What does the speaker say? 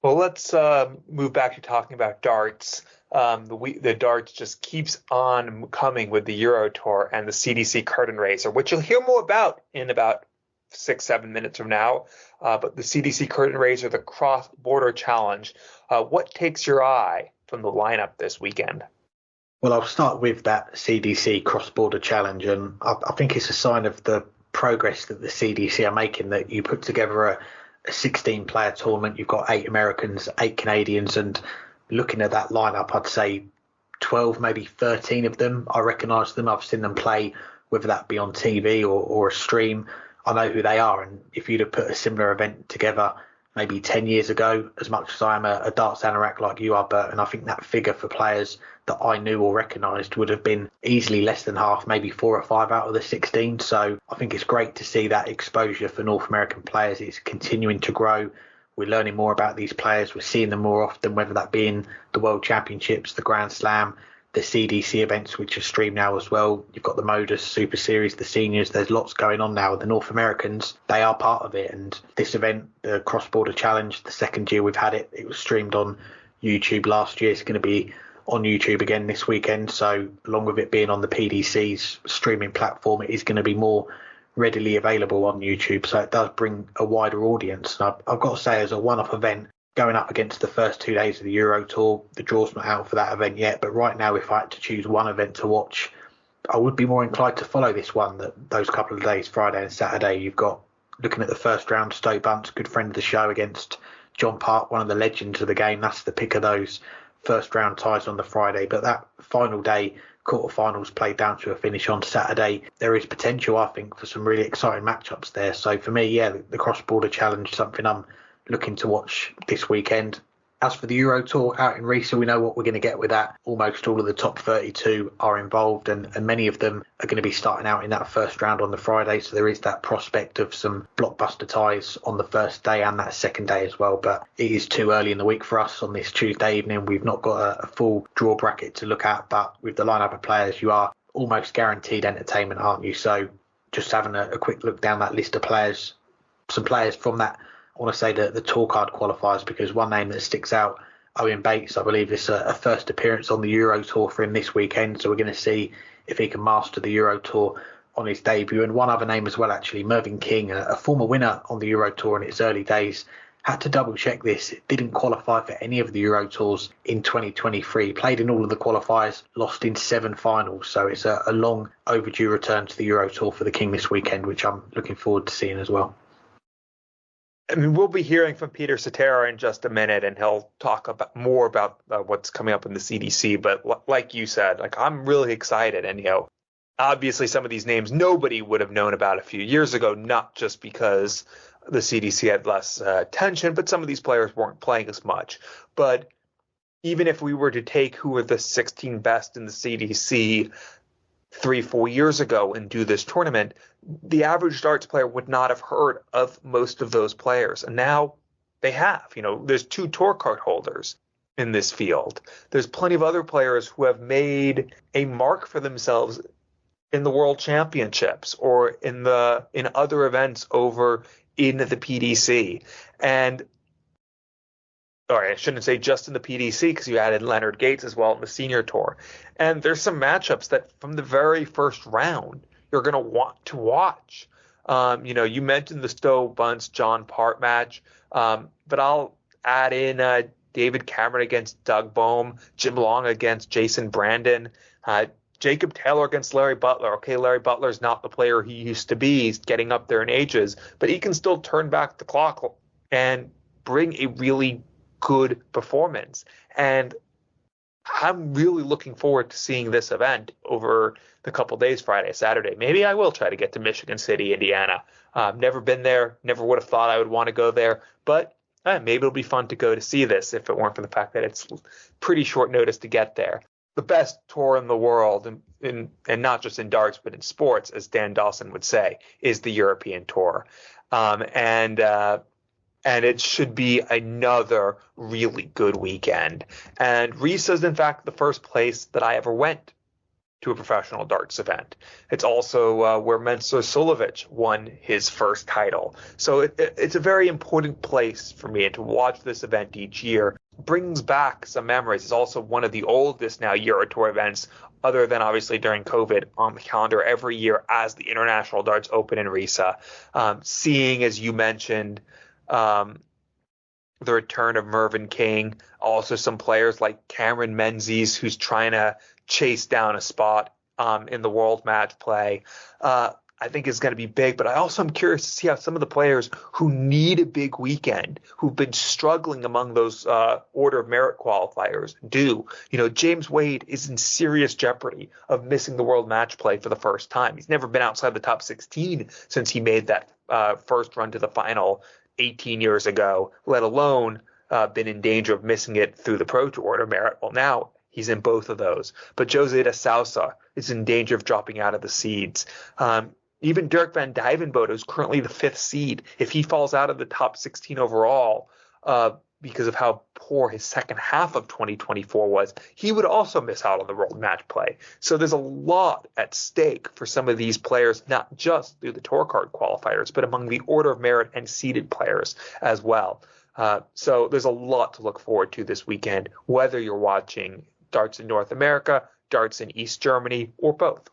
Well, let's move back to talking about darts. The darts just keeps on coming with the Euro Tour and the CDC curtain raiser, which you'll hear more about in about 6, 7 minutes from now. But the CDC curtain raiser, the Cross Border Challenge, what takes your eye from the lineup this weekend? Well, I'll start with that CDC Cross Border Challenge, and I think it's a sign of the progress that the CDC are making that you put together a 16-player tournament. You've got 8 Americans, 8 Canadians, and looking at that lineup, I'd say 12, maybe 13 of them. I recognise them. I've seen them play, whether that be on TV or a stream. I know who they are, and if you'd have put a similar event together maybe 10 years ago, as much as I am a darts anorak like you are, Bert, and I think that figure for players that I knew or recognised would have been easily less than half, maybe 4 or 5 out of the 16. So I think it's great to see that exposure for North American players. It's continuing to grow. We're learning more about these players. We're seeing them more often, whether that be in the World Championships, the Grand Slam, the CDC events, which are streamed now as well. You've got the Modus Super Series, the seniors. There's lots going on now. The North Americans, they are part of it. And this event, the Cross Border Challenge, the second year we've had it, it was streamed on YouTube last year. It's going to be on YouTube again this weekend. So along with it being on the PDC's streaming platform, it is going to be more readily available on YouTube. So it does bring a wider audience. And I've got to say, as a one-off event, going up against the first 2 days of the Euro Tour, the draw's not out for that event yet. But right now, if I had to choose one event to watch, I would be more inclined to follow this one, those couple of days, Friday and Saturday. You've got, looking at the first round, Stoke Bunce, good friend of the show, against John Park, one of the legends of the game. That's the pick of those first round ties on the Friday. But that final day, quarterfinals played down to a finish on Saturday. There is potential, I think, for some really exciting matchups there. So for me, yeah, the Cross Border Challenge, something I'm looking to watch this weekend. As for the Euro Tour out in Riesa, we know what we're going to get with that. Almost all of the top 32 are involved, and many of them are going to be starting out in that first round on the Friday. So there is that prospect of some blockbuster ties on the first day and that second day as well. But it is too early in the week for us on this Tuesday evening. We've not got a full draw bracket to look at, but with the lineup of players, you are almost guaranteed entertainment, aren't you? So just having a quick look down that list of players, some players from that, I want to say the tour card qualifiers, because one name that sticks out, Owen Bates, I believe it's a first appearance on the Euro Tour for him this weekend. So we're going to see if he can master the Euro Tour on his debut. And one other name as well, actually, Mervyn King, a former winner on the Euro Tour in its early days. Had to double check this. It didn't qualify for any of the Euro Tours in 2023. Played in all of the qualifiers, lost in 7 finals. So it's a long overdue return to the Euro Tour for the King this weekend, which I'm looking forward to seeing as well. I mean, we'll be hearing from Peter Cetera in just a minute, and he'll talk about more about what's coming up in the CDC. But like you said, I'm really excited. And, obviously some of these names nobody would have known about a few years ago, not just because the CDC had less attention, but some of these players weren't playing as much. But even if we were to take who were the 16 best in the CDC 3-4 years ago and do this tournament, the average darts player would not have heard of most of those players. And now they have. There's 2 tour card holders in this field. There's plenty of other players who have made a mark for themselves in the World Championships or in other events over in the PDC. And I shouldn't say just in the PDC, because you added Leonard Gates as well in the senior tour. And there's some matchups that from the very first round you're going to want to watch. You mentioned the Stowe Bunce John Part match, but I'll add in David Cameron against Doug Bohm, Jim Long against Jason Brandon, Jacob Taylor against Larry Butler. Okay, Larry Butler's not the player he used to be. He's getting up there in ages, but he can still turn back the clock and bring a really good performance. And I'm really looking forward to seeing this event over the couple days, Friday, Saturday. Maybe I will try to get to Michigan City, Indiana. Never been there, never would have thought I would want to go there, but maybe it'll be fun to go to see this if it weren't for the fact that it's pretty short notice to get there. The best tour in the world, and not just in darts, but in sports, as Dan Dawson would say, is the European Tour. And it should be another really good weekend. And Riesa is, in fact, the first place that I ever went to a professional darts event. It's also where Mensur Suljovic won his first title. So it's a very important place for me, and to watch this event each year brings back some memories. It's also one of the oldest now Euro Tour events, other than obviously during COVID, on the calendar every year as the International Darts Open in Riesa. Seeing, as you mentioned, the return of Mervyn King, also some players like Cameron Menzies, who's trying to chase down a spot in the World Match Play, I think is going to be big. But I also am curious to see how some of the players who need a big weekend, who've been struggling among those Order of Merit qualifiers, do. James Wade is in serious jeopardy of missing the World Match Play for the first time. He's never been outside the top 16 since he made that first run to the final 18 years ago, let alone been in danger of missing it through the Pro Tour Order of Merit. Well, now he's in both of those. But Jose de Sousa is in danger of dropping out of the seeds. Even Dirk van Dijvenbode, who's currently the 5th seed, if he falls out of the top 16 overall because of how poor his second half of 2024 was, he would also miss out on the World Match Play. So there's a lot at stake for some of these players, not just through the Tour Card qualifiers, but among the Order of Merit and seeded players as well. So there's a lot to look forward to this weekend, whether you're watching darts in North America, darts in East Germany, or both.